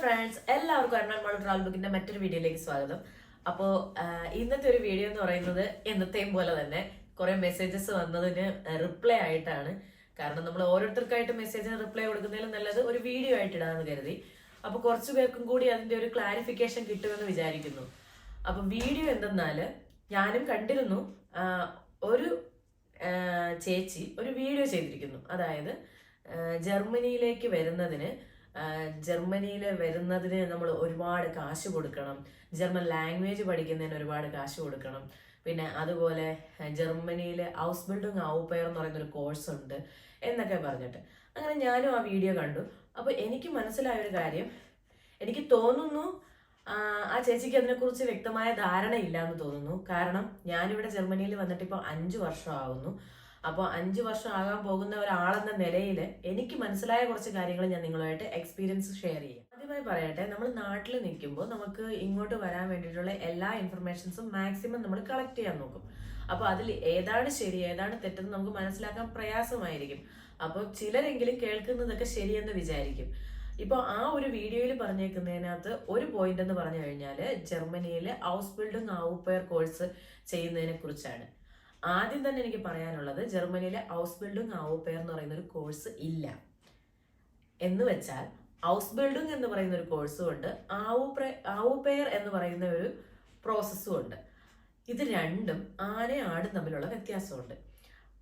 Friends, എല്ലാവർക്കും അരുണാൽ travel ബുക്കിന്റെ മറ്റൊരു വീഡിയോയിലേക്ക് സ്വാഗതം. അപ്പോൾ ഇന്നത്തെ ഒരു വീഡിയോ എന്ന് പറയുന്നത് എന്നത്തെയും പോലെ തന്നെ കുറെ മെസ്സേജസ് വന്നതിന് റിപ്ലൈ ആയിട്ടാണ്. കാരണം നമ്മൾ ഓരോരുത്തർക്കായിട്ട് മെസ്സേജിന് റിപ്ലൈ കൊടുക്കുന്നതിലും നല്ലത് ഒരു വീഡിയോ ആയിട്ട് ഇടാമെന്ന് കരുതി. അപ്പോൾ കുറച്ചു പേർക്കും കൂടി അതിന്റെ ഒരു ക്ലാരിഫിക്കേഷൻ കിട്ടുമെന്ന് വിചാരിക്കുന്നു. അപ്പൊ വീഡിയോ എന്തെന്നാല്, ഞാനും കണ്ടിരുന്നു ഒരു ചേച്ചി ഒരു വീഡിയോ ചെയ്തിരിക്കുന്നു. അതായത് ജർമ്മനിയിൽ വരുന്നതിന് നമ്മൾ ഒരുപാട് കാശ് കൊടുക്കണം, ജർമ്മൻ ലാംഗ്വേജ് പഠിക്കുന്നതിന് ഒരുപാട് കാശ് കൊടുക്കണം, പിന്നെ അതുപോലെ ജർമ്മനിയിൽ ഹൗസ് ബിൽഡിംഗ് ഔപെയർ എന്ന് പറയുന്ന ഒരു കോഴ്സ് ഉണ്ട് എന്നൊക്കെ പറഞ്ഞിട്ട്. അങ്ങനെ ഞാനും ആ വീഡിയോ കണ്ടു. അപ്പോൾ എനിക്ക് മനസ്സിലായ ഒരു കാര്യം, എനിക്ക് തോന്നുന്നു ആ ചേച്ചിക്ക് അതിനെക്കുറിച്ച് വ്യക്തമായ ധാരണയില്ല എന്ന് തോന്നുന്നു. കാരണം ഞാനിവിടെ ജർമ്മനിയിൽ വന്നിട്ട് ഇപ്പോൾ 5 വർഷം ആകുന്നു. അപ്പോൾ 5 വർഷം ആകാൻ പോകുന്ന ഒരാളെന്ന നിലയിൽ എനിക്ക് മനസ്സിലായ കുറച്ച് കാര്യങ്ങൾ ഞാൻ നിങ്ങളുമായിട്ട് എക്സ്പീരിയൻസ് ഷെയർ ചെയ്യാം. ആദ്യമായി പറയട്ടെ, നമ്മൾ നാട്ടിൽ നിൽക്കുമ്പോൾ നമുക്ക് ഇങ്ങോട്ട് വരാൻ വേണ്ടിയിട്ടുള്ള എല്ലാ ഇൻഫർമേഷൻസും മാക്സിമം നമ്മൾ കളക്ട് ചെയ്യാൻ നോക്കും. അപ്പോൾ അതിൽ ഏതാണ് ശരി ഏതാണ് തെറ്റെന്ന് നമുക്ക് മനസ്സിലാക്കാൻ പ്രയാസമായിരിക്കും. അപ്പോൾ ചിലരെങ്കിലും കേൾക്കുന്നതൊക്കെ ശരിയെന്ന് വിചാരിക്കും. ഇപ്പോൾ ആ ഒരു വീഡിയോയിൽ പറഞ്ഞേക്കുന്നതിനകത്ത് ഒരു പോയിന്റ് എന്ന് പറഞ്ഞു കഴിഞ്ഞാൽ ജർമ്മനിയിൽ ഹൗസ് ബിൽഡിംഗ് ഔപെയർ കോഴ്സ് ചെയ്യുന്നതിനെ കുറിച്ചാണ്. ആദ്യം തന്നെ എനിക്ക് പറയാനുള്ളത്, ജർമ്മനിയിലെ ഹൗസ് ബിൽഡിംഗ് ഔപെയർ എന്ന് പറയുന്ന ഒരു കോഴ്സ് ഇല്ല. എന്ന് വെച്ചാൽ ഹൗസ് ബിൽഡിംഗ് എന്ന് പറയുന്ന ഒരു കോഴ്സും ഉണ്ട്, ഔപെയർ എന്ന് പറയുന്ന ഒരു പ്രോസസ്സും ഉണ്ട്. ഇത് രണ്ടും ആനയും ആടും തമ്മിലുള്ള വ്യത്യാസമുണ്ട്.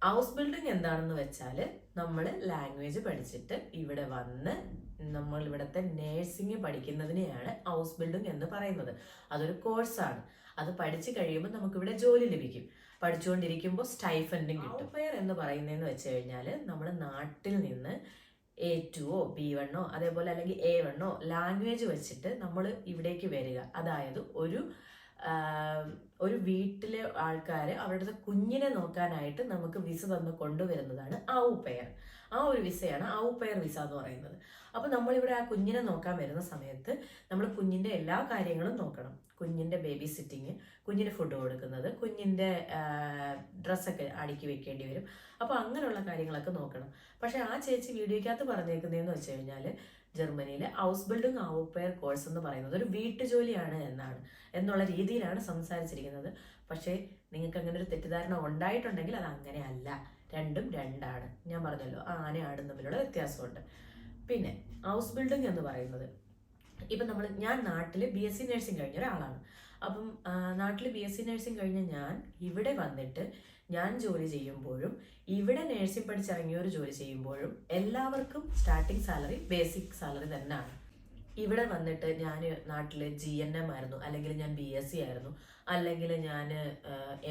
ഹൗസ് ബിൽഡിംഗ് എന്താണെന്ന് വെച്ചാൽ നമ്മൾ ലാംഗ്വേജ് പഠിച്ചിട്ട് ഇവിടെ വന്ന് നമ്മൾ ഇവിടുത്തെ നേഴ്സിംഗ് പഠിക്കുന്നതിനെയാണ് ഹൗസ് ബിൽഡിംഗ് എന്ന് പറയുന്നത്. അതൊരു കോഴ്സാണ്. അത് പഠിച്ചു കഴിയുമ്പോൾ നമുക്കിവിടെ ജോലി ലഭിക്കും. പഠിച്ചുകൊണ്ടിരിക്കുമ്പോൾ സ്റ്റൈഫൻഡും കിട്ടും. ഔപെയർ എന്ന് പറയുന്നതെന്ന് വെച്ച് കഴിഞ്ഞാൽ നമ്മൾ നാട്ടിൽ നിന്ന് A2 B1 അതേപോലെ അല്ലെങ്കിൽ A1 ലാംഗ്വേജ് വെച്ചിട്ട് നമ്മൾ ഇവിടേക്ക് വരിക. അതായത് ഒരു വീട്ടിലെ ആൾക്കാർ അവരുടെ കുഞ്ഞിനെ നോക്കാനായിട്ട് നമുക്ക് വിസ തന്ന് കൊണ്ടുവരുന്നതാണ് ഔപെയർ. ആ ഒരു വിസയാണ് ഔപെയർ വിസ എന്ന് പറയുന്നത്. അപ്പോൾ നമ്മളിവിടെ ആ കുഞ്ഞിനെ നോക്കാൻ വരുന്ന സമയത്ത് നമ്മൾ കുഞ്ഞിൻ്റെ എല്ലാ കാര്യങ്ങളും നോക്കണം. കുഞ്ഞിൻ്റെ ബേബി സിറ്റിങ്, കുഞ്ഞിന് ഫുഡ് കൊടുക്കുന്നത്, കുഞ്ഞിൻ്റെ ഡ്രസ്സൊക്കെ അടുക്കി വെക്കേണ്ടി വരും. അപ്പോൾ അങ്ങനെയുള്ള കാര്യങ്ങളൊക്കെ നോക്കണം. പക്ഷേ ആ ചേച്ചി വീഡിയോയ്ക്കകത്ത് പറഞ്ഞേക്കുന്നതെന്ന് വെച്ച് കഴിഞ്ഞാൽ ജർമ്മനിയിൽ ഹൗസ് ബിൽഡിംഗ് ഔപെയർ കോഴ്സ് എന്ന് പറയുന്നത് ഒരു വീട്ടുജോലിയാണ് എന്നുള്ള രീതിയിലാണ് സംസാരിച്ചിരിക്കുന്നത്. പക്ഷേ നിങ്ങൾക്ക് അങ്ങനെ ഒരു തെറ്റിദ്ധാരണ ഉണ്ടായിട്ടുണ്ടെങ്കിൽ അത് അങ്ങനെയല്ല. രണ്ടും രണ്ടാണ്. ഞാൻ പറഞ്ഞല്ലോ, ആനയും ആടും തമ്മിലുള്ള വ്യത്യാസമുണ്ട്. പിന്നെ ഹൗസ് ബിൽഡിംഗ് എന്ന് പറയുന്നത്, ഇപ്പം ഞാൻ നാട്ടിൽ BSc നഴ്സിംഗ് കഴിഞ്ഞ ഒരാളാണ്. അപ്പം നാട്ടിൽ BSc നഴ്സിംഗ് കഴിഞ്ഞ ഞാൻ ഇവിടെ വന്നിട്ട് ഞാൻ ജോലി ചെയ്യുമ്പോഴും ഇവിടെ നഴ്സിംഗ് പഠിച്ചിറങ്ങിയവർ ജോലി ചെയ്യുമ്പോഴും എല്ലാവർക്കും സ്റ്റാർട്ടിംഗ് സാലറി ബേസിക് സാലറി തന്നെയാണ്. ഇവിടെ വന്നിട്ട് ഞാൻ നാട്ടിൽ GNM ആയിരുന്നു, അല്ലെങ്കിൽ ഞാൻ BSc ആയിരുന്നു, അല്ലെങ്കിൽ ഞാൻ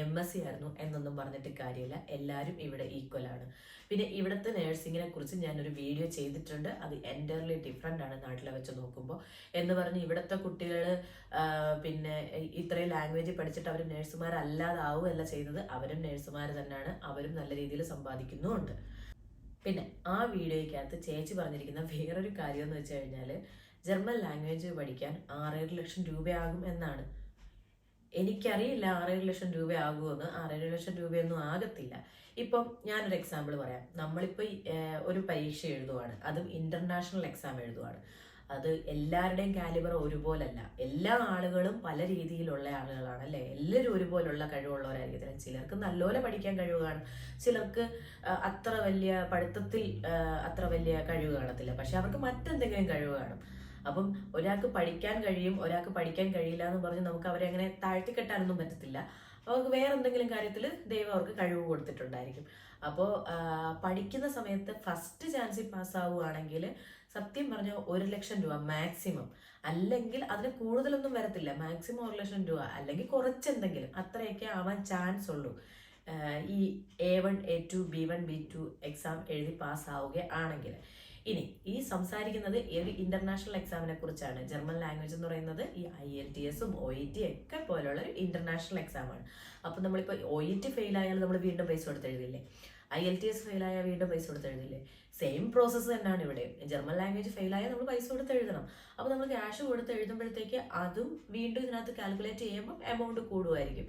MSc ആയിരുന്നു എന്നൊന്നും പറഞ്ഞിട്ട് കാര്യമില്ല. എല്ലാവരും ഇവിടെ ഈക്വലാണ്. പിന്നെ ഇവിടുത്തെ നേഴ്സിങ്ങിനെ കുറിച്ച് ഞാനൊരു വീഡിയോ ചെയ്തിട്ടുണ്ട്. അത് എൻറ്റയർലി ഡിഫറെൻ്റ് ആണ് നാട്ടിലെ വെച്ച് നോക്കുമ്പോൾ. എന്ന് പറഞ്ഞ് ഇവിടുത്തെ കുട്ടികൾ പിന്നെ ഇത്രയും ലാംഗ്വേജ് പഠിച്ചിട്ട് അവർ നേഴ്സുമാരല്ലാതാവുകയല്ല ചെയ്യുന്നത്. അവരും നേഴ്സുമാർ തന്നെയാണ്, അവരും നല്ല രീതിയിൽ സമ്പാദിക്കുന്നുമുണ്ട്. പിന്നെ ആ വീഡിയോയ്ക്കകത്ത് ചേച്ചി പറഞ്ഞിരിക്കുന്ന വേറൊരു കാര്യം എന്ന് വെച്ച് കഴിഞ്ഞാൽ, ജർമ്മൻ ലാംഗ്വേജ് പഠിക്കാൻ 6-7 ലക്ഷം രൂപയാകും എന്നാണ്. എനിക്കറിയില്ല 6-7 ലക്ഷം രൂപയാകുമെന്ന്. 6-7 ലക്ഷം രൂപയൊന്നും ആകത്തില്ല. ഇപ്പം ഞാനൊരു എക്സാമ്പിൾ പറയാം. നമ്മളിപ്പോൾ ഒരു പരീക്ഷ എഴുതുവാണ്, അതും ഇന്റർനാഷണൽ എക്സാം എഴുതുവാണ്. അത് എല്ലാവരുടെയും കാലിബർ ഒരുപോലല്ല. എല്ലാ ആളുകളും പല രീതിയിലുള്ള ആളുകളാണ്, അല്ലേ? എല്ലാവരും ഒരുപോലുള്ള കഴിവുള്ളവരായിരിക്കത്തില്ല. ചിലർക്ക് നല്ലപോലെ പഠിക്കാൻ കഴിവ് കാണും, ചിലർക്ക് അത്ര വലിയ പഠിത്തത്തിൽ അത്ര വലിയ കഴിവ് കാണത്തില്ല. പക്ഷെ അവർക്ക് മറ്റെന്തെങ്കിലും കഴിവ് കാണും. അപ്പം ഒരാൾക്ക് പഠിക്കാൻ കഴിയും, ഒരാൾക്ക് പഠിക്കാൻ കഴിയില്ല എന്ന് പറഞ്ഞ് നമുക്ക് അവരെ അങ്ങനെ താഴ്ത്തിക്കെട്ടാനൊന്നും പറ്റത്തില്ല. അവർക്ക് വേറെ എന്തെങ്കിലും കാര്യത്തിൽ ദൈവം അവർക്ക് കഴിവ് കൊടുത്തിട്ടുണ്ടായിരിക്കും. അപ്പോൾ പഠിക്കുന്ന സമയത്ത് ഫസ്റ്റ് ചാൻസിൽ പാസ്സാവുകയാണെങ്കിൽ സത്യം പറഞ്ഞാൽ 1 ലക്ഷം രൂപ മാക്സിമം, അല്ലെങ്കിൽ അതിന് കൂടുതലൊന്നും വരത്തില്ല. മാക്സിമം 1 ലക്ഷം രൂപ, അല്ലെങ്കിൽ കുറച്ചെന്തെങ്കിലും, അത്രയൊക്കെ ആവാൻ ചാൻസ് ഉള്ളൂ. ഈ A1 A2 B1 B2 exam എഴുതി പാസ്സാവുകയാണെങ്കിൽ. ഇനി ഈ സംസാരിക്കുന്നത് ഒരു ഇന്റർനാഷണൽ എക്സാമിനെ കുറിച്ചാണ്. ജർമ്മൻ ലാംഗ്വേജ് എന്ന് പറയുന്നത് ഈ IELTS OET ഒക്കെ പോലുള്ള ഒരു ഇന്റർനാഷണൽ എക്സാമാണ്. അപ്പം നമ്മളിപ്പോൾ OET ഫെയിൽ ആയാൽ നമ്മൾ വീണ്ടും പൈസ കൊടുത്ത് എഴുതില്ലേ, IELTS ഫെയിൽ ആയാൽ വീണ്ടും പൈസ കൊടുത്ത് എഴുതില്ലേ? സെയിം പ്രോസസ്സ് തന്നെയാണ് ഇവിടെ. ജർമ്മൻ ലാംഗ്വേജ് ഫെയിൽ ആയാൽ നമ്മൾ പൈസ കൊടുത്ത് എഴുതണം. അപ്പോൾ നമ്മൾ ക്യാഷ് കൊടുത്ത് എഴുതുമ്പോഴത്തേക്ക് അതും വീണ്ടും ഇതിനകത്ത് കാൽക്കുലേറ്റ് ചെയ്യുമ്പോൾ എമൗണ്ട് കൂടുമായിരിക്കും.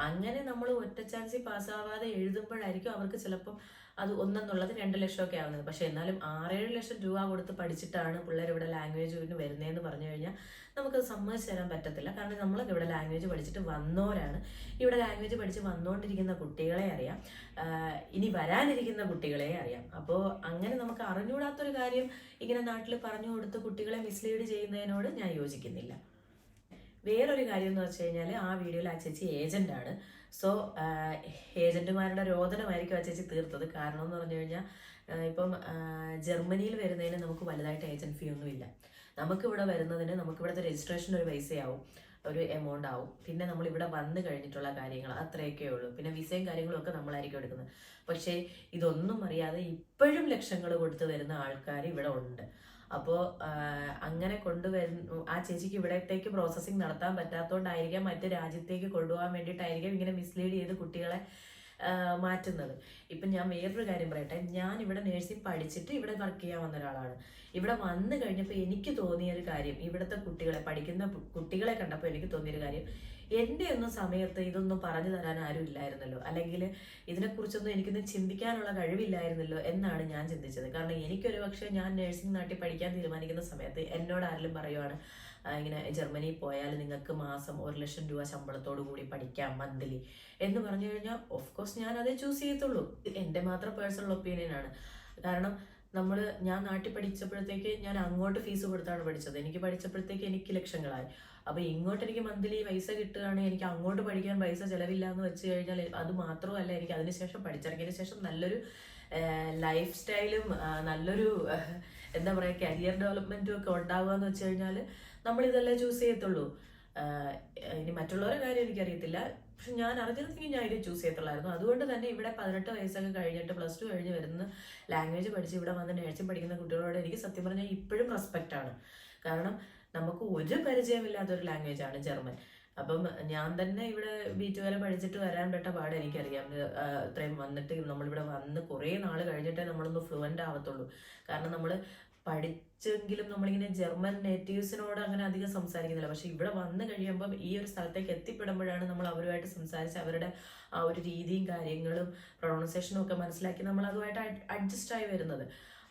അങ്ങനെ നമ്മൾ ഒറ്റ ചാൻസിൽ പാസ്സാവാതെ എഴുതുമ്പോഴായിരിക്കും അവർക്ക് ചിലപ്പം അത് 1.2 ലക്ഷമൊക്കെ ആവുന്നത്. പക്ഷെ എന്നാലും 6-7 ലക്ഷം രൂപ കൊടുത്ത് പഠിച്ചിട്ടാണ് പിള്ളേർ ഇവിടെ ലാംഗ്വേജിന് വരുന്നതെന്ന് പറഞ്ഞു കഴിഞ്ഞാൽ നമുക്കത് സമ്മതിച്ചു തരാൻ പറ്റത്തില്ല. കാരണം നമ്മളൊക്കെ ഇവിടെ ലാംഗ്വേജ് പഠിച്ചിട്ട് വന്നവരാണ്. ഇവിടെ ലാംഗ്വേജ് പഠിച്ച് വന്നുകൊണ്ടിരിക്കുന്ന കുട്ടികളെ അറിയാം, ഇനി വരാനിരിക്കുന്ന കുട്ടികളെ അറിയാം. അപ്പോൾ അങ്ങനെ നമുക്ക് അറിഞ്ഞുകൂടാത്തൊരു കാര്യം ഇങ്ങനെ നാട്ടിൽ പറഞ്ഞു കൊടുത്ത് കുട്ടികളെ മിസ്ലീഡ് ചെയ്യുന്നതിനോട് ഞാൻ യോജിക്കുന്നില്ല. വേറൊരു കാര്യം എന്ന് വെച്ച് കഴിഞ്ഞാൽ ആ വീഡിയോയിൽ ആ ചേച്ചി ഏജന്റാണ്. സോ ഏജന്റുമാരുടെ രോദനമായിരിക്കും ആ ചേച്ചി തീർത്തത്. കാരണം എന്ന് പറഞ്ഞു കഴിഞ്ഞാൽ ഇപ്പം ജർമ്മനിയിൽ വരുന്നതിന് നമുക്ക് വലുതായിട്ട് ഏജന്റ് ഫീ ഒന്നുമില്ല. നമുക്കിവിടെ വരുന്നതിന് നമുക്കിവിടുത്തെ രജിസ്ട്രേഷൻ ഒരു പൈസയാവും, ഒരു എമൗണ്ട് ആവും. പിന്നെ നമ്മൾ ഇവിടെ വന്നു കഴിഞ്ഞിട്ടുള്ള കാര്യങ്ങൾ അത്രയൊക്കെ ഉള്ളൂ. പിന്നെ വിസയും കാര്യങ്ങളും ഒക്കെ നമ്മളായിരിക്കും എടുക്കുന്നത്. പക്ഷേ ഇതൊന്നും അറിയാതെ ഇപ്പോഴും ലക്ഷങ്ങൾ കൊടുത്ത് വരുന്ന ആൾക്കാർ ഇവിടെ ഉണ്ട്. അപ്പോൾ അങ്ങനെ കൊണ്ടുവരുന്നു. ആ ചേച്ചിക്ക് ഇവിടത്തേക്ക് പ്രോസസ്സിങ് നടത്താൻ പറ്റാത്തതുകൊണ്ടായിരിക്കാം, മറ്റു രാജ്യത്തേക്ക് കൊണ്ടുപോകാൻ വേണ്ടിയിട്ടായിരിക്കാം ഇങ്ങനെ മിസ്ലീഡ് ചെയ്ത് കുട്ടികളെ മാറ്റുന്നത്. ഇപ്പം ഞാൻ വേറൊരു കാര്യം പറയട്ടെ. ഞാൻ ഇവിടെ നേഴ്സിംഗ് പഠിച്ചിട്ട് ഇവിടെ വർക്ക് ചെയ്യാൻ വന്ന ഒരാളാണ്. ഇവിടെ വന്നു കഴിഞ്ഞപ്പോൾ എനിക്ക് തോന്നിയൊരു കാര്യം, ഇവിടുത്തെ കുട്ടികളെ പഠിക്കുന്ന കുട്ടികളെ കണ്ടപ്പോൾ എനിക്ക് തോന്നിയൊരു കാര്യം, എൻ്റെ ഒന്നും സമയത്ത് ഇതൊന്നും പറഞ്ഞു തരാൻ ആരും ഇല്ലായിരുന്നല്ലോ, അല്ലെങ്കിൽ ഇതിനെക്കുറിച്ചൊന്നും എനിക്കൊന്നും ചിന്തിക്കാനുള്ള കഴിവില്ലായിരുന്നല്ലോ എന്നാണ് ഞാൻ ചിന്തിച്ചത്. കാരണം എനിക്കൊരു പക്ഷേ ഞാൻ നഴ്സിംഗ് നാട്ടിൽ പഠിക്കാൻ തീരുമാനിക്കുന്ന സമയത്ത് എന്നോട് ആരെങ്കിലും പറയുവാണ് ഇങ്ങനെ ജർമ്മനിയിൽ പോയാൽ നിങ്ങൾക്ക് മാസം 1 ലക്ഷം രൂപ ശമ്പളത്തോടു കൂടി പഠിക്കാം മന്ത്ലി എന്ന് പറഞ്ഞു കഴിഞ്ഞാൽ ഓഫ് കോഴ്സ് ഞാൻ അതേ ചൂസ് ചെയ്യത്തുള്ളൂ. എൻ്റെ മാത്രം പേഴ്സണൽ ഒപ്പീനിയനാണ്. കാരണം ഞാൻ നാട്ടിൽ പഠിച്ചപ്പോഴത്തേക്ക് ഞാൻ അങ്ങോട്ട് ഫീസ് കൊടുത്താണ് പഠിച്ചത്. എനിക്ക് പഠിച്ചപ്പോഴത്തേക്ക് എനിക്ക് ലക്ഷങ്ങളായി. അപ്പോൾ ഇങ്ങോട്ട് എനിക്ക് മന്ത്ലി പൈസ കിട്ടുകയാണെങ്കിൽ എനിക്ക് അങ്ങോട്ട് പഠിക്കാൻ പൈസ ചിലവില്ല എന്ന് വെച്ച് കഴിഞ്ഞാൽ അത് മാത്രമല്ല, എനിക്ക് അതിനുശേഷം പഠിച്ചിറങ്ങിയതിന് ശേഷം നല്ലൊരു ലൈഫ് സ്റ്റൈലും നല്ലൊരു എന്താ പറയുക കരിയർ ഡെവലപ്മെൻറ്റും ഒക്കെ ഉണ്ടാവുക എന്ന് വെച്ച് കഴിഞ്ഞാൽ നമ്മളിതെല്ലാം ചൂസ് ചെയ്യത്തുള്ളൂ. ഇനി മറ്റുള്ളവരുടെ കാര്യം എനിക്കറിയത്തില്ല, പക്ഷെ ഞാൻ അറിഞ്ഞിരുന്നെങ്കിൽ ഞാൻ ഇത് ചൂസ് ചെയ്യത്തുള്ളായിരുന്നു. അതുകൊണ്ട് തന്നെ ഇവിടെ 18 വയസ്സൊക്കെ കഴിഞ്ഞിട്ട് +2 കഴിഞ്ഞ് വരുന്ന ലാംഗ്വേജ് പഠിച്ച് ഇവിടെ വന്ന് നേഴ്സിംഗ് പഠിക്കുന്ന കുട്ടികളോട് എനിക്ക് സത്യം പറഞ്ഞാൽ ഇപ്പോഴും റെസ്പെക്റ്റാണ്. കാരണം നമുക്ക് ഒരു പരിചയമില്ലാത്തൊരു ലാംഗ്വേജാണ് ജർമ്മൻ. അപ്പം ഞാൻ തന്നെ ഇവിടെ B2 വരെ പഠിച്ചിട്ട് വരാൻ പെട്ട പാട് എനിക്കറിയാം. ഇത്രയും വന്നിട്ട് നമ്മളിവിടെ വന്ന് കുറേ നാൾ കഴിഞ്ഞിട്ടേ നമ്മളൊന്ന് ഫ്ലുവൻ്റ് ആവത്തുള്ളൂ. കാരണം നമ്മൾ പഠിച്ചെങ്കിലും നമ്മളിങ്ങനെ ജർമ്മൻ നേറ്റീവ്സിനോട് അങ്ങനെ അധികം സംസാരിക്കുന്നില്ല. പക്ഷെ ഇവിടെ വന്നു കഴിയുമ്പം ഈ ഒരു സ്ഥലത്തേക്ക് എത്തിപ്പെടുമ്പോഴാണ് നമ്മൾ അവരുമായിട്ട് സംസാരിച്ച് അവരുടെ ആ ഒരു രീതിയും കാര്യങ്ങളും പ്രൊണൗൺസിയേഷനും ഒക്കെ മനസ്സിലാക്കി നമ്മൾ അതുമായിട്ട് അഡ്ജസ്റ്റ് ആയി വരുന്നത്.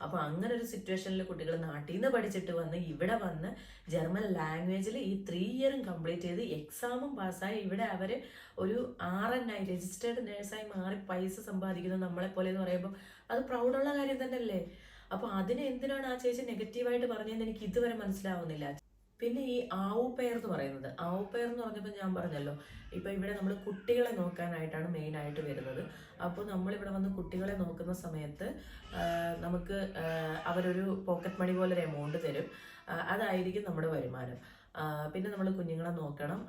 അപ്പോൾ അങ്ങനെ ഒരു സിറ്റുവേഷനിൽ കുട്ടികൾ നാട്ടിൽ നിന്ന് പഠിച്ചിട്ട് വന്ന് ഇവിടെ വന്ന് ജർമ്മൻ ലാംഗ്വേജിൽ ഈ 3 ഇയറും കംപ്ലീറ്റ് ചെയ്ത് എക്സാമും പാസ്സായി ഇവിടെ അവർ ഒരു RN രജിസ്റ്റേർഡ് നേഴ്സായി മാറി പൈസ സമ്പാദിക്കുന്നത് നമ്മളെപ്പോലെ എന്ന് പറയുമ്പോൾ അത് പ്രൗഡുള്ള കാര്യം തന്നെയല്ലേ. അപ്പോൾ അതിനെ എന്തിനാണ് ആ ചേച്ചി നെഗറ്റീവായിട്ട് പറഞ്ഞതെന്ന് എനിക്ക് ഇതുവരെ മനസ്സിലാവുന്നില്ല. പിന്നെ ഈ ആവുപെയർ എന്ന് പറയുന്നത്, ആവുപെയർ എന്ന് പറഞ്ഞപ്പോൾ ഞാൻ പറഞ്ഞല്ലോ, ഇപ്പം ഇവിടെ നമ്മൾ കുട്ടികളെ നോക്കാനായിട്ടാണ് മെയിനായിട്ട് വരുന്നത്. അപ്പോൾ നമ്മളിവിടെ വന്ന് കുട്ടികളെ നോക്കുന്ന സമയത്ത് നമുക്ക് അവരൊരു പോക്കറ്റ് മണി പോലൊരു എമൗണ്ട് തരും. അതായിരിക്കും നമ്മുടെ വരുമാനം. പിന്നെ നമ്മൾ കുഞ്ഞുങ്ങളെ നോക്കണം.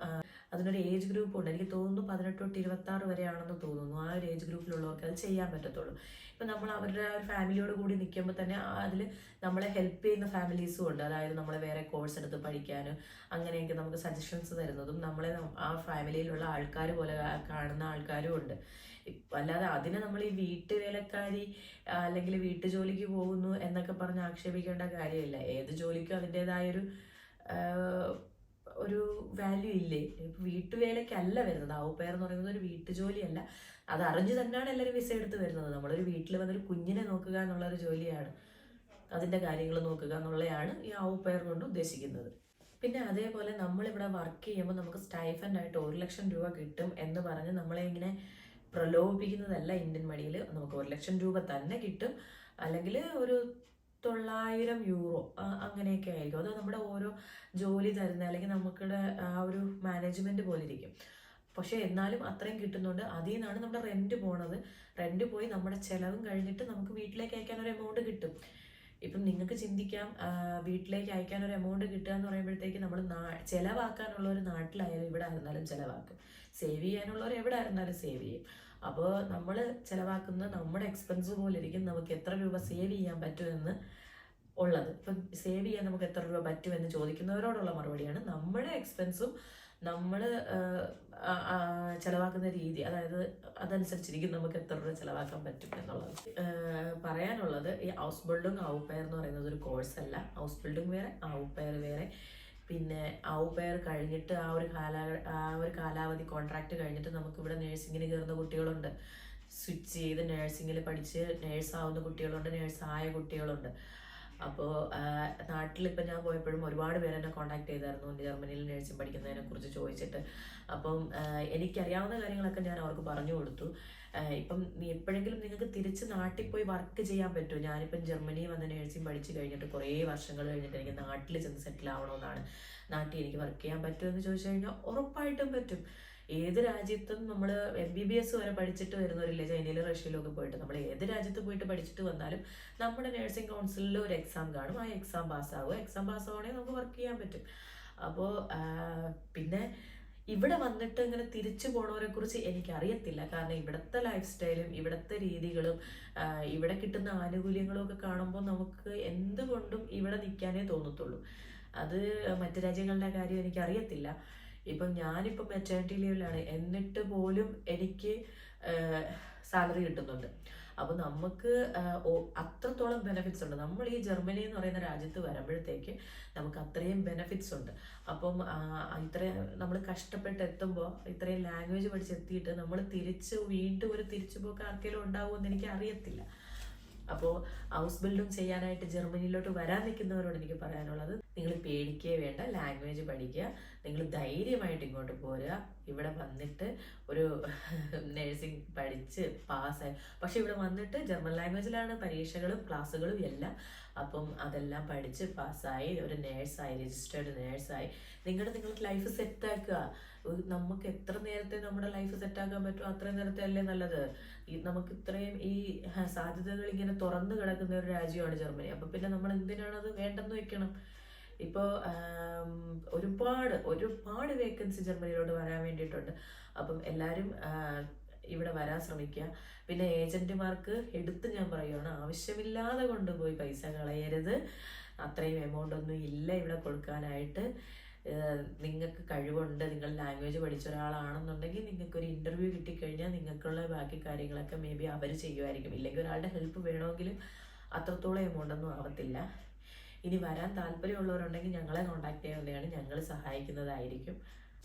അതിനൊരു ഏജ് ഗ്രൂപ്പ് ഉണ്ട്, എനിക്ക് തോന്നുന്നു 18 തൊട്ട് 26 വരെയാണെന്ന് തോന്നുന്നു. ആ ഒരു ഏജ് ഗ്രൂപ്പിലുള്ളവർക്ക് അത് ചെയ്യാൻ പറ്റത്തുള്ളൂ. ഇപ്പം നമ്മൾ അവരുടെ ഒരു ഫാമിലിയോട് കൂടി നിൽക്കുമ്പോൾ തന്നെ അതിൽ നമ്മളെ ഹെൽപ്പ് ചെയ്യുന്ന ഫാമിലീസും ഉണ്ട്. അതായത് നമ്മളെ വേറെ കോഴ്സ് എടുത്ത് പഠിക്കാനും അങ്ങനെയൊക്കെ നമുക്ക് സജഷൻസ് തരുന്നതും നമ്മളെ ആ ഫാമിലിയിലുള്ള ആൾക്കാർ പോലെ കാണുന്ന ആൾക്കാരും ഉണ്ട്. അല്ലാതെ അതിനെ നമ്മൾ ഈ വീട്ടുവേലക്കാരി അല്ലെങ്കിൽ വീട്ടുജോലിക്ക് പോകുന്നു എന്നൊക്കെ പറഞ്ഞ് ആക്ഷേപിക്കേണ്ട കാര്യമില്ല. ഏത് ജോലിക്കും അതിൻ്റെതായൊരു ഒരു വാല്യൂ ഇല്ലേ. ഇപ്പം വീട്ടുവേലയ്ക്കല്ല വരുന്നത്. ആവുപെയർ എന്ന് പറയുന്നത് ഒരു വീട്ടുജോലിയല്ല. അത് അറിഞ്ഞു തന്നെയാണ് എല്ലാവരും വിസ എടുത്ത് വരുന്നത്. നമ്മളൊരു വീട്ടിൽ വന്നൊരു കുഞ്ഞിനെ നോക്കുക എന്നുള്ളൊരു ജോലിയാണ്, അതിൻ്റെ കാര്യങ്ങൾ നോക്കുക എന്നുള്ളതാണ് ഈ ആവുപെയർ കൊണ്ട് ഉദ്ദേശിക്കുന്നത്. പിന്നെ അതേപോലെ നമ്മളിവിടെ വർക്ക് ചെയ്യുമ്പോൾ നമുക്ക് സ്റ്റൈഫൻഡായിട്ട് 1 ലക്ഷം രൂപ കിട്ടും എന്ന് പറഞ്ഞ് നമ്മളെ ഇങ്ങനെ പ്രലോഭിപ്പിക്കുന്നതല്ല. ഇന്ത്യൻ മണിയിൽ നമുക്ക് 1 ലക്ഷം രൂപ തന്നെ കിട്ടും, അല്ലെങ്കിൽ ഒരു 900 യൂറോ അങ്ങനെയൊക്കെ ആയിരിക്കും. അത് നമ്മുടെ ഓരോ ജോലി തരുന്ന അല്ലെങ്കിൽ നമുക്കുടെ ആ ഒരു മാനേജ്മെൻറ്റ് പോലെ ഇരിക്കും. പക്ഷേ എന്നാലും അത്രയും കിട്ടുന്നുണ്ട്. അതിൽ നിന്നാണ് നമ്മുടെ റെൻറ്റ് പോണത്. റെൻറ്റ് പോയി നമ്മുടെ ചിലവും കഴിഞ്ഞിട്ട് നമുക്ക് വീട്ടിലേക്ക് അയക്കാൻ ഒരു എമൗണ്ട് കിട്ടും. ഇപ്പം നിങ്ങൾക്ക് ചിന്തിക്കാം, വീട്ടിലേക്ക് അയക്കാൻ ഒരു എമൗണ്ട് കിട്ടുക എന്ന് പറയുമ്പോഴത്തേക്ക് നമ്മൾ ചിലവാക്കാനുള്ളവർ നാട്ടിലായാലും ഇവിടെ ആയിരുന്നാലും ചിലവാക്കും, സേവ് ചെയ്യാനുള്ളവർ എവിടെ ആയിരുന്നാലും സേവ് ചെയ്യും. അപ്പോൾ നമ്മൾ ചിലവാക്കുന്ന നമ്മുടെ എക്സ്പെൻസ് പോലെ ഇരിക്കും നമുക്ക് എത്ര രൂപ സേവ് ചെയ്യാൻ പറ്റുമെന്ന് ഉള്ളത്. ഇപ്പം സേവ് ചെയ്യാൻ നമുക്ക് എത്ര രൂപ പറ്റുമെന്ന് ചോദിക്കുന്നവരോടുള്ള മറുപടിയാണ് നമ്മുടെ എക്സ്പെൻസും നമ്മൾ ചിലവാക്കുന്ന രീതി, അതായത് അതനുസരിച്ചിരിക്കും നമുക്ക് എത്ര രൂപ ചിലവാക്കാൻ പറ്റും എന്നുള്ളത്. പറയാനുള്ളത്, ഈ ഹൗസ് ബിൽഡിംഗ് ആവുപെയർ എന്ന് പറയുന്നത് ഒരു കോഴ്സല്ല. ഹൗസ് ബിൽഡിംഗ് വേറെ, ആവുപെയർ വേറെ. പിന്നെ ആവുപെയർ കഴിഞ്ഞിട്ട് ആ ഒരു കാലാവധി കോൺട്രാക്ട് കഴിഞ്ഞിട്ട് നമുക്കിവിടെ നേഴ്സിങ്ങിന് കയറുന്ന കുട്ടികളുണ്ട്. സ്വിച്ച് ചെയ്ത് നേഴ്സിങ്ങിൽ പഠിച്ച് നേഴ്സാവുന്ന കുട്ടികളുണ്ട്, നേഴ്സായ കുട്ടികളുണ്ട്. അപ്പോൾ നാട്ടിലിപ്പോൾ ഞാൻ പോയപ്പോഴും ഒരുപാട് പേര് എന്നെ കോൺടാക്ട് ചെയ്തായിരുന്നു ജർമ്മനിയിൽ നേഴ്സിംഗ് പഠിക്കുന്നതിനെ കുറിച്ച് ചോദിച്ചിട്ട്. അപ്പം എനിക്കറിയാവുന്ന കാര്യങ്ങളൊക്കെ ഞാൻ അവർക്ക് പറഞ്ഞു കൊടുത്തു. ഇപ്പം എപ്പോഴെങ്കിലും നിങ്ങൾക്ക് തിരിച്ച് നാട്ടിൽ പോയി വർക്ക് ചെയ്യാൻ പറ്റുമോ? ഞാനിപ്പം ജർമ്മനിയിൽ വന്ന് നേഴ്സിംഗ് പഠിച്ചു കഴിഞ്ഞിട്ട് കുറേ വർഷങ്ങൾ കഴിഞ്ഞിട്ട് എനിക്ക് നാട്ടിൽ ചെന്ന് സെറ്റിൽ ആവണമെന്നാണ്. നാട്ടിൽ എനിക്ക് വർക്ക് ചെയ്യാൻ പറ്റുമോ എന്ന് ചോദിച്ചു കഴിഞ്ഞാൽ ഉറപ്പായിട്ടും പറ്റും. ഏത് രാജ്യത്തും നമ്മൾ MBBS വരെ പഠിച്ചിട്ട് വരുന്നവരില്ലേ, ചൈനയിലും റഷ്യയിലും ഒക്കെ പോയിട്ട്. നമ്മൾ ഏത് രാജ്യത്ത് പോയിട്ട് പഠിച്ചിട്ട് വന്നാലും നമ്മുടെ നഴ്സിംഗ് കൗൺസിലിൽ ഒരു എക്സാം കാണും. ആ എക്സാം പാസ്സാവുക, എക്സാം പാസ്സാവുകയാണെങ്കിൽ നമുക്ക് വർക്ക് ചെയ്യാൻ പറ്റും. അപ്പോൾ പിന്നെ ഇവിടെ വന്നിട്ട് ഇങ്ങനെ തിരിച്ചു പോണവരെ കുറിച്ച് എനിക്കറിയത്തില്ല. കാരണം ഇവിടുത്തെ ലൈഫ് സ്റ്റൈലും ഇവിടുത്തെ രീതികളും ഇവിടെ കിട്ടുന്ന ആനുകൂല്യങ്ങളും ഒക്കെ കാണുമ്പോൾ നമുക്ക് എന്തുകൊണ്ടും ഇവിടെ നിൽക്കാനേ തോന്നത്തുള്ളൂ. അത് മറ്റു രാജ്യങ്ങളുടെ കാര്യം എനിക്കറിയത്തില്ല. ഇപ്പം ഞാനിപ്പം മെറ്റേണിറ്റി ലീവിലാണ്, എന്നിട്ട് പോലും എനിക്ക് സാലറി കിട്ടുന്നുണ്ട്. അപ്പോൾ നമുക്ക് അത്രത്തോളം ബെനിഫിറ്റ്സ് ഉണ്ട്. നമ്മൾ ഈ ജർമ്മനി എന്ന് പറയുന്ന രാജ്യത്ത് വരുമ്പോഴത്തേക്ക് നമുക്ക് അത്രയും ബെനിഫിറ്റ്സ് ഉണ്ട്. അപ്പം ഇത്രയും നമ്മൾ കഷ്ടപ്പെട്ട് എത്തുമ്പോൾ ഇത്രയും ലാംഗ്വേജ് പഠിച്ചെത്തിയിട്ട് നമ്മൾ വീണ്ടും ഒരു തിരിച്ചുപോക്ക് ആർക്കെങ്കിലും ഉണ്ടാവുമെന്ന് എനിക്ക് അറിയത്തില്ല. അപ്പോൾ ഹൗസ് ബിൽഡും ചെയ്യാനായിട്ട് ജർമ്മനിയിലോട്ട് വരാൻ നിൽക്കുന്നവരോട് എനിക്ക് പറയാനുള്ളത്, നിങ്ങൾ പേടിക്കേ വേണ്ട, ലാംഗ്വേജ് പഠിക്കുക, നിങ്ങൾ ധൈര്യമായിട്ട് ഇങ്ങോട്ട് പോരുക. ഇവിടെ വന്നിട്ട് ഒരു നേഴ്സിംഗ് പഠിച്ച് പാസ്സായി. പക്ഷെ ഇവിടെ വന്നിട്ട് ജർമ്മൻ ലാംഗ്വേജിലാണ് പരീക്ഷകളും ക്ലാസ്സുകളും എല്ലാം. അപ്പം അതെല്ലാം പഠിച്ച് പാസ്സായി ഒരു നേഴ്സായി, രജിസ്റ്റേർഡ് നേഴ്സായി നിങ്ങളുടെ ലൈഫ് സെറ്റാക്കുക. നമുക്ക് എത്ര നേരത്തെ നമ്മുടെ ലൈഫ് സെറ്റാക്കാൻ പറ്റുമോ അത്രയും നേരത്തെ അല്ലേ നല്ലത്. നമുക്ക് ഇത്രയും ഈ സാധ്യതകൾ ഇങ്ങനെ തുറന്നു കിടക്കുന്ന ഒരു രാജ്യമാണ് ജർമ്മനി. അപ്പം പിന്നെ നമ്മൾ എന്തിനാണത് വേണ്ടെന്ന് വെക്കണം? ഇപ്പോൾ ഒരുപാട് വേക്കൻസി ജർമ്മനിയിലോട്ട് വരാൻ വേണ്ടിയിട്ടുണ്ട്. അപ്പം എല്ലാവരും ഇവിടെ വരാൻ ശ്രമിക്കുക. പിന്നെ ഏജന്റുമാർക്ക് എടുത്ത് ഞാൻ പറയുകയാണ്, ആവശ്യമില്ലാതെ കൊണ്ടുപോയി പൈസ കളയരുത്. അത്രയും എമൗണ്ട് ഒന്നും ഇല്ല ഇവിടെ കൊടുക്കാനായിട്ട്. നിങ്ങൾക്ക് കഴിവുണ്ട്, നിങ്ങൾ ലാംഗ്വേജ് പഠിച്ച ഒരാളാണെന്നുണ്ടെങ്കിൽ നിങ്ങൾക്കൊരു ഇൻ്റർവ്യൂ കിട്ടിക്കഴിഞ്ഞാൽ നിങ്ങൾക്കുള്ള ബാക്കി കാര്യങ്ങളൊക്കെ മേ ബി അവർ ചെയ്യുമായിരിക്കും. ഇല്ലെങ്കിൽ ഒരാളുടെ ഹെൽപ്പ് വേണമെങ്കിലും അത്രത്തോളം എമൗണ്ട് ഒന്നും ആവത്തില്ല. ഇനി വരാൻ താല്പര്യമുള്ളവരുണ്ടെങ്കിൽ ഞങ്ങളെ കോൺടാക്ട് ചെയ്യാവുന്നതാണ്, ഞങ്ങൾ സഹായിക്കുന്നതായിരിക്കും.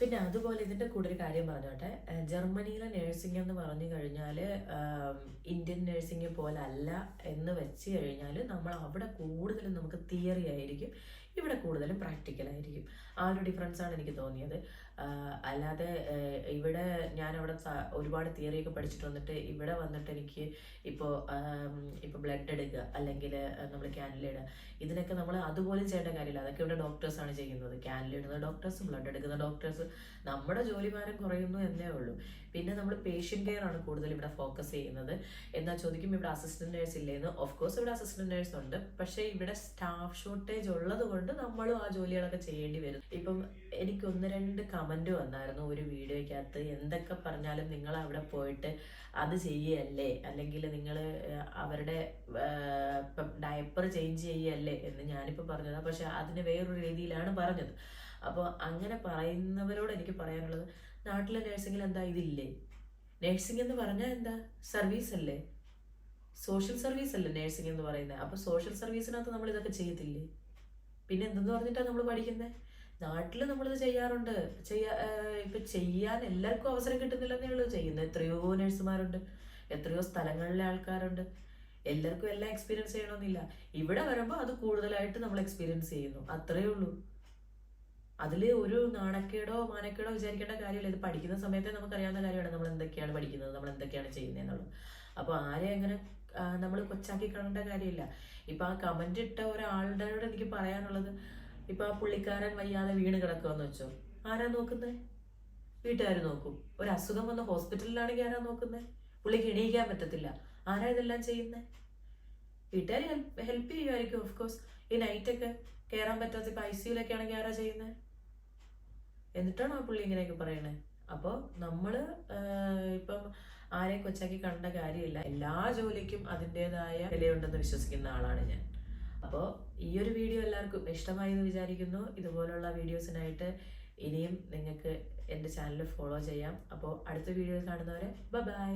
പിന്നെ അതുപോലെ ഇതിൻ്റെ കൂടെ ഒരു കാര്യം പറഞ്ഞോട്ടെ, ജർമ്മനിയിലെ നേഴ്സിംഗ് എന്ന് പറഞ്ഞു കഴിഞ്ഞാൽ ഇന്ത്യൻ നേഴ്സിംഗ് പോലെ അല്ല എന്ന് വെച്ച് കഴിഞ്ഞാൽ നമ്മൾ അവിടെ കൂടുതലും നമുക്ക് തിയറി ആയിരിക്കും, ഇവിടെ കൂടുതലും പ്രാക്ടിക്കലായിരിക്കും. ആ ഒരു ഡിഫറൻസാണ് എനിക്ക് തോന്നിയത്. അല്ലാതെ ഇവിടെ ഞാൻ അവിടെ ഒരുപാട് തിയറിയൊക്കെ പഠിച്ചിട്ട് വന്നിട്ട് ഇവിടെ വന്നിട്ട് എനിക്ക് ഇപ്പോൾ ബ്ലഡ് എടുക്കുക അല്ലെങ്കിൽ നമ്മൾ ക്യാനിലിടുക, ഇതിനൊക്കെ നമ്മൾ അതുപോലും ചെയ്യേണ്ട കാര്യമില്ല. അതൊക്കെ ഇവിടെ ഡോക്ടേഴ്സാണ് ചെയ്യുന്നത്. ക്യാനിലിടുന്ന ഡോക്ടേഴ്സ്, ബ്ലഡ് എടുക്കുന്ന ഡോക്ടേഴ്സ്. നമ്മുടെ ജോലിഭാരം കുറയുന്നു എന്നേ ഉള്ളൂ. പിന്നെ നമ്മൾ പേഷ്യൻ്റ് കെയർ ആണ് കൂടുതൽ ഇവിടെ ഫോക്കസ് ചെയ്യുന്നത്. എന്നാൽ ചോദിക്കും ഇവിടെ അസിസ്റ്റന്റ് നേഴ്സ് ഇല്ലേന്ന്. ഓഫ് കോഴ്സ് ഇവിടെ അസിസ്റ്റന്റ് നേഴ്സ് ഉണ്ട്, പക്ഷേ ഇവിടെ സ്റ്റാഫ് ഷോർട്ടേജ് ഉള്ളത് കൊണ്ട് നമ്മളും ആ ജോലികളൊക്കെ ചെയ്യേണ്ടി വരും. ഇപ്പം എനിക്ക് 1-2 കമന്റ് വന്നായിരുന്നു ഒരു വീഡിയോയ്ക്കകത്ത്, എന്തൊക്കെ പറഞ്ഞാലും നിങ്ങൾ അവിടെ പോയിട്ട് അത് ചെയ്യല്ലേ, അല്ലെങ്കിൽ നിങ്ങൾ അവരുടെ ഇപ്പം ഡയപ്പർ ചേഞ്ച് ചെയ്യല്ലേ എന്ന് ഞാനിപ്പോൾ പറഞ്ഞതാണ്. പക്ഷെ അതിന് വേറൊരു രീതിയിലാണ് പറഞ്ഞത്. അപ്പോൾ അങ്ങനെ പറയുന്നവരോട് എനിക്ക് പറയാനുള്ളത്, നാട്ടിലെ നഴ്സിംഗിൽ എന്താ ഇതില്ലേ? നഴ്സിംഗ് എന്ന് പറഞ്ഞാൽ എന്താ? സർവീസ് അല്ലേ, സോഷ്യൽ സർവീസ് അല്ലേ നഴ്സിംഗ് എന്ന് പറയുന്നത്. അപ്പോൾ സോഷ്യൽ സർവീസിനകത്ത് നമ്മൾ ഇതൊക്കെ ചെയ്യത്തില്ലേ? പിന്നെ എന്തെന്ന് പറഞ്ഞിട്ടാണ് നമ്മൾ പഠിക്കുന്നത്? നാട്ടിൽ നമ്മളിത് ചെയ്യാറുണ്ട്. ഇപ്പം ചെയ്യാൻ എല്ലാവർക്കും അവസരം കിട്ടുന്നില്ലെന്നേ ഉള്ളൂ. ചെയ്യുന്ന എത്രയോ നഴ്സുമാരുണ്ട്, എത്രയോ സ്ഥലങ്ങളിലെ ആൾക്കാരുണ്ട്. എല്ലാവർക്കും എല്ലാം എക്സ്പീരിയൻസ് ചെയ്യണമെന്നില്ല. ഇവിടെ വരുമ്പോൾ അത് കൂടുതലായിട്ട് നമ്മൾ എക്സ്പീരിയൻസ് ചെയ്യുന്നു, അത്രയേ ഉള്ളൂ. അതിൽ ഒരു നാണക്കേടോ മാനക്കേടോ വിചാരിക്കേണ്ട കാര്യമില്ല. ഇത് പഠിക്കുന്ന സമയത്തെ നമുക്കറിയാവുന്ന കാര്യമാണ് നമ്മൾ എന്തൊക്കെയാണ് പഠിക്കുന്നത്, നമ്മൾ എന്തൊക്കെയാണ് ചെയ്യുന്നത് എന്നുള്ളത്. അപ്പോൾ ആരെ അങ്ങനെ നമ്മൾ കൊച്ചാക്കി കാണേണ്ട കാര്യമില്ല. ഇപ്പം ആ കമന്റ് ഇട്ട ഒരാളുടെ എനിക്ക് പറയാനുള്ളത്, ഇപ്പം ആ പുള്ളിക്കാരൻ വയ്യാതെ വീണ് കിടക്കുമെന്ന് വെച്ചോ, ആരാ നോക്കുന്നത്? വീട്ടുകാർ നോക്കും. ഒരു അസുഖം വന്ന ഹോസ്പിറ്റലിലാണെങ്കിൽ ആരാ നോക്കുന്നത്? പുള്ളിക്ക് എണീക്കാൻ പറ്റത്തില്ല, ആരാ ഇതെല്ലാം ചെയ്യുന്നത്? വീട്ടുകാർ ഹെൽപ്പ് ചെയ്യുമായിരിക്കും ഓഫ് കോഴ്സ്. ഈ നൈറ്റൊക്കെ കയറാൻ പറ്റാത്ത ഇപ്പം ICUലൊക്കെ ആണെങ്കിൽ ആരാ ചെയ്യുന്നത്? എന്നിട്ടാണോ ആ പുള്ളി ഇങ്ങനെയൊക്കെ പറയണേ? അപ്പോൾ നമ്മൾ ഇപ്പം ആരെയും കൊച്ചാക്കി കണ്ട കാര്യമില്ല. എല്ലാ ജോലിക്കും അതിൻ്റെതായ വിലയുണ്ടെന്ന് വിശ്വസിക്കുന്ന ആളാണ് ഞാൻ. അപ്പോൾ ഈ ഒരു വീഡിയോ എല്ലാവർക്കും ഇഷ്ടമായി എന്ന് വിചാരിക്കുന്നു. ഇതുപോലുള്ള വീഡിയോസിനായിട്ട് ഇനിയും നിങ്ങൾക്ക് എൻ്റെ ചാനൽ ഫോളോ ചെയ്യാം. അപ്പോൾ അടുത്ത വീഡിയോയിൽ കാണുന്നവരെ ബൈ.